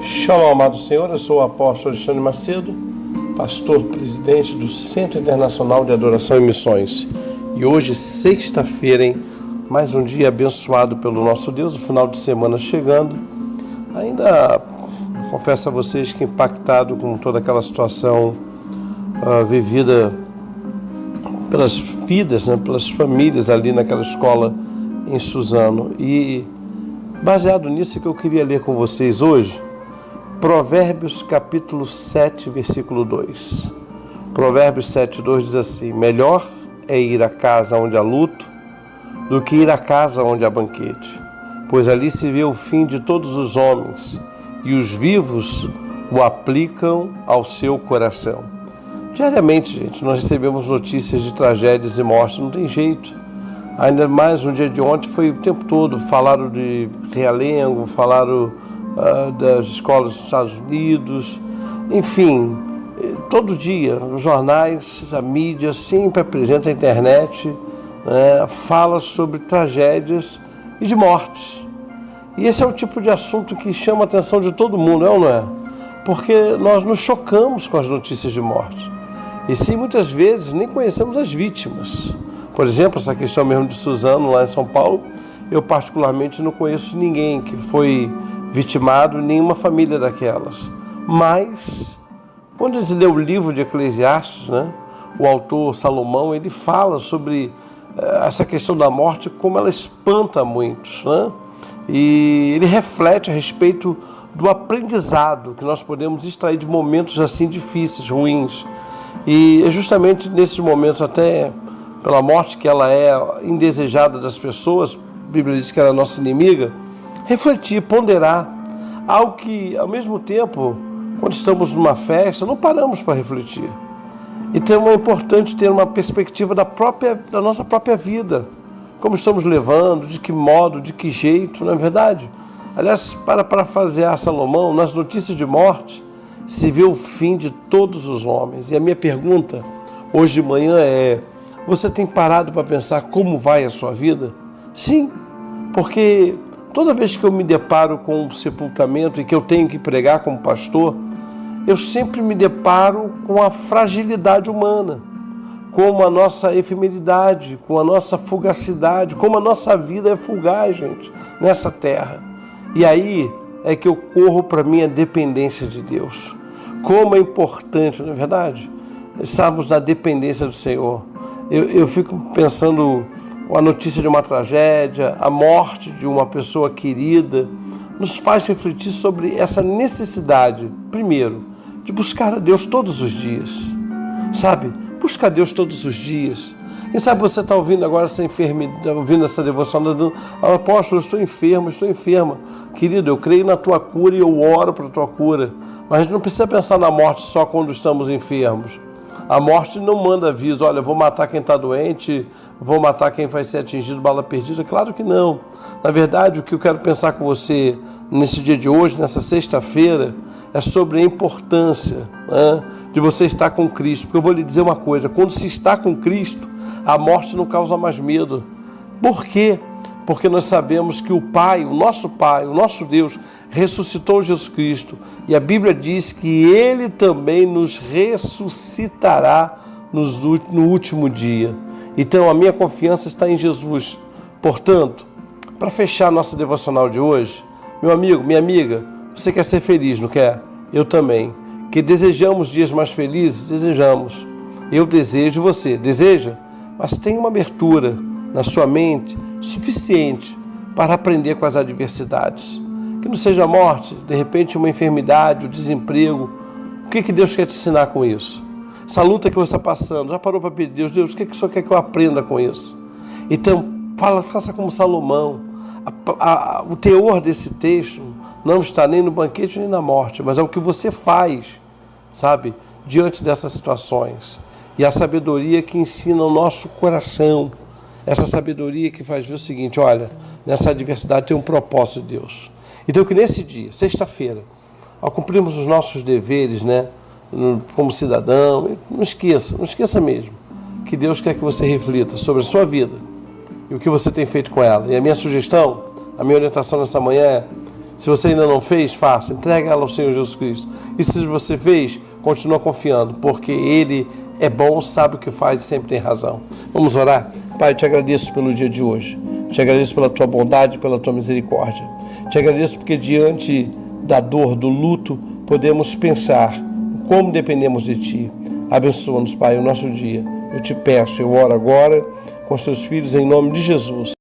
Shalom, amado Senhor, eu sou o apóstolo Alexandre Macedo, pastor presidente do Centro Internacional de Adoração e Missões. E hoje, sexta-feira, mais um dia abençoado pelo nosso Deus, o final de semana chegando. Ainda confesso a vocês que impactado com toda aquela situação vivida pelas vidas, pelas famílias ali naquela escola em Suzano. E baseado nisso que eu queria ler com vocês hoje, Provérbios capítulo 7, versículo 2. Provérbios 7, 2 diz assim: melhor é ir à casa onde há luto do que ir à casa onde há banquete, pois ali se vê o fim de todos os homens, e os vivos o aplicam ao seu coração. Diariamente, gente, nós recebemos notícias de tragédias e mortes, não tem jeito. Ainda mais no dia de ontem foi o tempo todo, falaram de Realengo, falaram das escolas dos Estados Unidos, enfim, todo dia, os jornais, a mídia sempre apresenta, a internet, fala sobre tragédias e de mortes. E esse é o tipo de assunto que chama a atenção de todo mundo, é ou não é? Porque nós nos chocamos com as notícias de morte. E sim, muitas vezes nem conhecemos as vítimas. Por exemplo, essa questão mesmo de Suzano, lá em São Paulo, eu particularmente não conheço ninguém que foi vitimado, nenhuma família daquelas. Mas, quando a gente lê o livro de Eclesiastes, o autor Salomão, ele fala sobre essa questão da morte, como ela espanta muitos, E ele reflete a respeito do aprendizado que nós podemos extrair de momentos assim difíceis, ruins. E é justamente nesses momentos, até pela morte que ela é indesejada das pessoas, a Bíblia diz que ela é nossa inimiga, refletir, ponderar, algo que, ao mesmo tempo, quando estamos numa festa, não paramos para refletir. Então é importante ter uma perspectiva da nossa própria vida, como estamos levando, de que modo, de que jeito, não é verdade? Aliás, para parafrasear Salomão, nas notícias de morte se vê o fim de todos os homens. E a minha pergunta hoje de manhã é: você tem parado para pensar como vai a sua vida? Sim, porque toda vez que eu me deparo com um sepultamento e que eu tenho que pregar como pastor, eu sempre me deparo com a fragilidade humana, como a nossa efemeridade, com a nossa fugacidade, como a nossa vida é fugaz, gente, nessa terra. E aí é que eu corro para a minha dependência de Deus. Como é importante, não é verdade? Estarmos na dependência do Senhor. Eu fico pensando a notícia de uma tragédia, a morte de uma pessoa querida, nos faz refletir sobre essa necessidade, primeiro, de buscar a Deus todos os dias, sabe? Busca a Deus todos os dias. Quem sabe você está ouvindo agora essa enfermidade, ouvindo essa devoção, apóstolo, eu estou enferma. Querido, eu creio na tua cura e eu oro para a tua cura. Mas a gente não precisa pensar na morte só quando estamos enfermos. A morte não manda aviso, olha, vou matar quem está doente, vou matar quem vai ser atingido, bala perdida. Claro que não. Na verdade, o que eu quero pensar com você nesse dia de hoje, nessa sexta-feira, é sobre a importância de você estar com Cristo. Porque eu vou lhe dizer uma coisa, quando se está com Cristo, a morte não causa mais medo. Por quê? Porque nós sabemos que o Pai, o nosso Deus, ressuscitou Jesus Cristo. E a Bíblia diz que Ele também nos ressuscitará no último dia. Então a minha confiança está em Jesus. Portanto, para fechar nossa devocional de hoje, meu amigo, minha amiga, você quer ser feliz, não quer? Eu também. Que desejamos dias mais felizes? Desejamos. Eu desejo, você deseja? Mas tem uma abertura na sua mente suficiente para aprender com as adversidades. Que não seja a morte, de repente uma enfermidade, o desemprego. O que Deus quer te ensinar com isso? Essa luta que você está passando, já parou para pedir, Deus, o que o Senhor quer que eu aprenda com isso? Então, faça como Salomão. O teor desse texto não está nem no banquete nem na morte, mas é o que você faz, sabe, diante dessas situações. E a sabedoria que ensina o nosso coração, essa sabedoria que faz ver o seguinte: olha, nessa adversidade tem um propósito de Deus. Então que nesse dia, sexta-feira, ao cumprirmos os nossos deveres, como cidadão, não esqueça mesmo, que Deus quer que você reflita sobre a sua vida e o que você tem feito com ela. E a minha sugestão, a minha orientação nessa manhã é: Se você ainda não fez, faça. Entrega ela ao Senhor Jesus Cristo. E se você fez, continua confiando, porque Ele é bom, sabe o que faz e sempre tem razão. Vamos orar? Pai, eu te agradeço pelo dia de hoje. Te agradeço pela tua bondade, pela tua misericórdia. Te agradeço porque diante da dor, do luto, podemos pensar como dependemos de Ti. Abençoa-nos, Pai, o nosso dia. Eu te peço, eu oro agora com os teus filhos em nome de Jesus.